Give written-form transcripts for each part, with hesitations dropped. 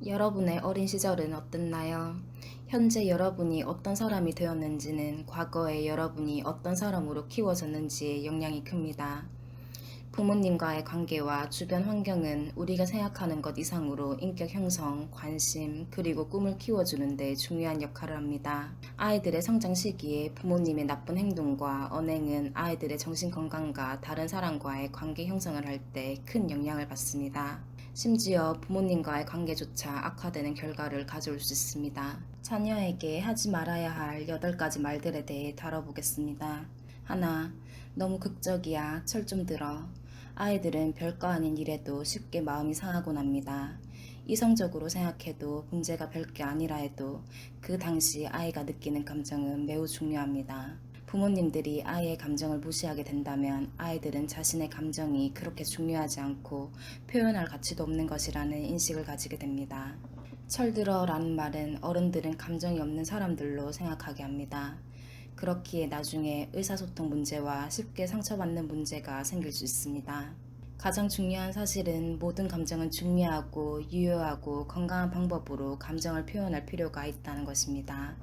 여러분의 어린 시절은 어땠나요? 현재 여러분이 어떤 사람이 되었는지는 과거에 여러분이 어떤 사람으로 키워졌는지에 영향이 큽니다. 부모님과의 관계와 주변 환경은 우리가 생각하는 것 이상으로 인격 형성, 관심, 그리고 꿈을 키워주는 데 중요한 역할을 합니다. 아이들의 성장 시기에 부모님의 나쁜 행동과 언행은 아이들의 정신 건강과 다른 사람과의 관계 형성을 할 때 큰 영향을 받습니다. 심지어 부모님과의 관계조차 악화되는 결과를 가져올 수 있습니다. 자녀에게 하지 말아야 할 8가지 말들에 대해 다뤄보겠습니다. 하나, 너무 극적이야. 철 좀 들어. 아이들은 별거 아닌 일에도 쉽게 마음이 상하곤 합니다. 이성적으로 생각해도 문제가 별게 아니라 해도 그 당시 아이가 느끼는 감정은 매우 중요합니다. 부모님들이 아이의 감정을 무시하게 된다면 아이들은 자신의 감정이 그렇게 중요하지 않고 표현할 가치도 없는 것이라는 인식을 가지게 됩니다. 철들어 라는 말은 어른들은 감정이 없는 사람들로 생각하게 합니다. 그렇기에 나중에 의사소통 문제와 쉽게 상처받는 문제가 생길 수 있습니다. 가장 중요한 사실은 모든 감정은 중요하고 유효하고 건강한 방법으로 감정을 표현할 필요가 있다는 것입니다.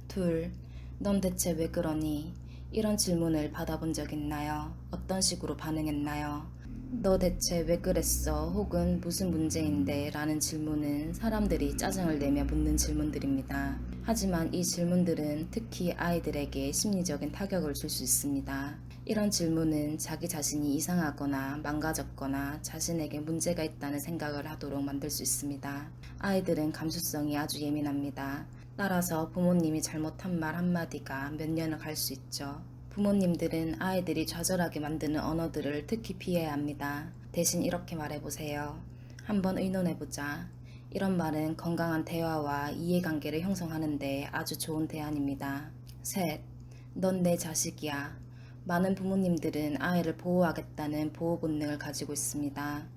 둘, 넌 대체 왜 그러니? 이런 질문을 받아본 적 있나요? 어떤 식으로 반응했나요? 너 대체 왜 그랬어? 혹은 무슨 문제인데? 라는 질문은 사람들이 짜증을 내며 묻는 질문들입니다. 하지만 이 질문들은 특히 아이들에게 심리적인 타격을 줄 수 있습니다. 이런 질문은 자기 자신이 이상하거나 망가졌거나 자신에게 문제가 있다는 생각을 하도록 만들 수 있습니다. 아이들은 감수성이 아주 예민합니다. 따라서 부모님이 잘못한 말 한마디가 몇 년을 갈 수 있죠. 부모님들은 아이들이 좌절하게 만드는 언어들을 특히 피해야 합니다. 대신 이렇게 말해보세요. 한번 의논해보자. 이런 말은 건강한 대화와 이해관계를 형성하는데 아주 좋은 대안입니다. 셋, 넌 내 자식이야. 많은 부모님들은 아이를 보호하겠다는 보호 본능을 가지고 있습니다.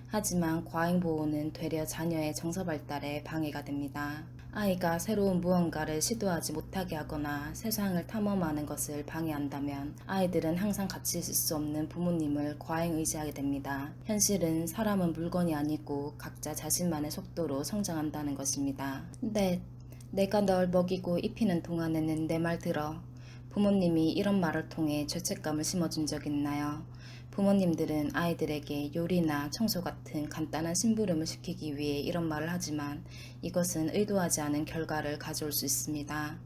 하지만 과잉 보호는 되려 자녀의 정서 발달에 방해가 됩니다. 아이가 새로운 무언가를 시도하지 못하게 하거나 세상을 탐험하는 것을 방해한다면 아이들은 항상 같이 있을 수 없는 부모님을 과잉 의지하게 됩니다. 현실은 사람은 물건이 아니고 각자 자신만의 속도로 성장한다는 것입니다. 넷, 내가 널 먹이고 입히는 동안에는 내 말 들어. 부모님이 이런 말을 통해 죄책감을 심어준 적 있나요? 부모님들은 아이들에게 요리나 청소 같은 간단한 심부름을 시키기 위해 이런 말을 하지만 이것은 의도하지 않은 결과를 가져올 수 있습니다.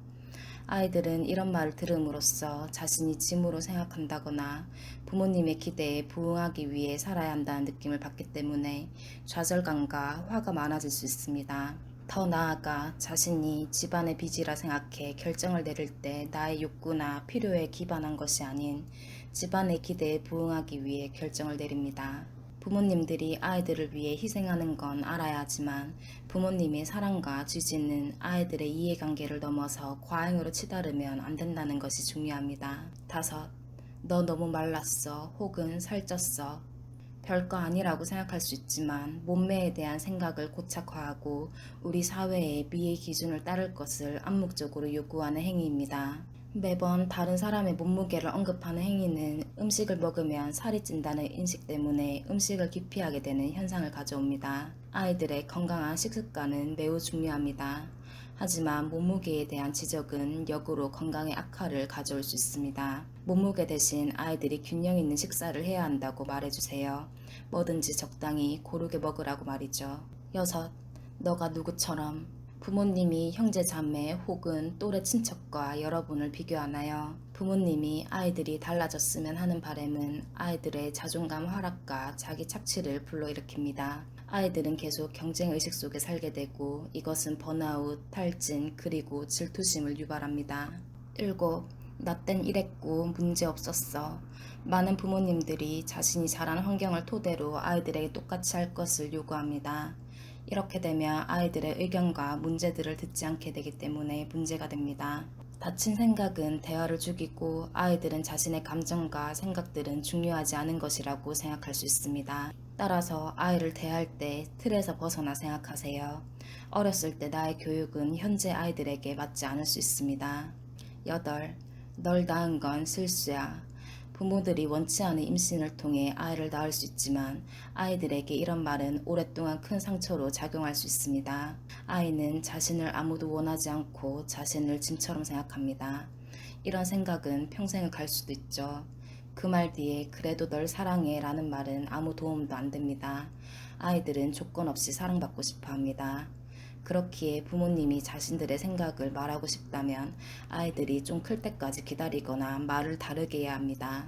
아이들은 이런 말을 들음으로써 자신이 짐으로 생각한다거나 부모님의 기대에 부응하기 위해 살아야 한다는 느낌을 받기 때문에 좌절감과 화가 많아질 수 있습니다. 더 나아가 자신이 집안의 빚이라 생각해 결정을 내릴 때 나의 욕구나 필요에 기반한 것이 아닌 집안의 기대에 부응하기 위해 결정을 내립니다. 부모님들이 아이들을 위해 희생하는 건 알아야 하지만 부모님의 사랑과 지지는 아이들의 이해관계를 넘어서 과잉으로 치달으면 안 된다는 것이 중요합니다. 다섯, 너 너무 말랐어 혹은 살쪘어. 별거 아니라고 생각할 수 있지만 몸매에 대한 생각을 고착화하고 우리 사회의 미의 기준을 따를 것을 암묵적으로 요구하는 행위입니다. 매번 다른 사람의 몸무게를 언급하는 행위는 음식을 먹으면 살이 찐다는 인식 때문에 음식을 기피하게 되는 현상을 가져옵니다. 아이들의 건강한 식습관은 매우 중요합니다. 하지만 몸무게에 대한 지적은 역으로 건강의 악화를 가져올 수 있습니다. 몸무게 대신 아이들이 균형 있는 식사를 해야 한다고 말해주세요. 뭐든지 적당히 고르게 먹으라고 말이죠. 여섯, 너가 누구처럼. 부모님이 형제 자매 혹은 또래 친척과 여러분을 비교하나요? 부모님이 아이들이 달라졌으면 하는 바람은 아이들의 자존감 하락과 자기 착취를 불러일으킵니다. 아이들은 계속 경쟁의식 속에 살게 되고 이것은 번아웃, 탈진, 그리고 질투심을 유발합니다. 7. 나 땐 이랬고 문제 없었어. 많은 부모님들이 자신이 자란 환경을 토대로 아이들에게 똑같이 할 것을 요구합니다. 이렇게 되면 아이들의 의견과 문제들을 듣지 않게 되기 때문에 문제가 됩니다. 다친 생각은 대화를 죽이고 아이들은 자신의 감정과 생각들은 중요하지 않은 것이라고 생각할 수 있습니다. 따라서 아이를 대할 때 틀에서 벗어나 생각하세요. 어렸을 때 나의 교육은 현재 아이들에게 맞지 않을 수 있습니다. 8. 널 낳은 건 실수야. 부모들이 원치 않은 임신을 통해 아이를 낳을 수 있지만 아이들에게 이런 말은 오랫동안 큰 상처로 작용할 수 있습니다. 아이는 자신을 아무도 원하지 않고 자신을 짐처럼 생각합니다. 이런 생각은 평생을 갈 수도 있죠. 그 말 뒤에 그래도 널 사랑해 라는 말은 아무 도움도 안 됩니다. 아이들은 조건 없이 사랑받고 싶어 합니다. 그렇기에 부모님이 자신들의 생각을 말하고 싶다면 아이들이 좀 클 때까지 기다리거나 말을 다르게 해야 합니다.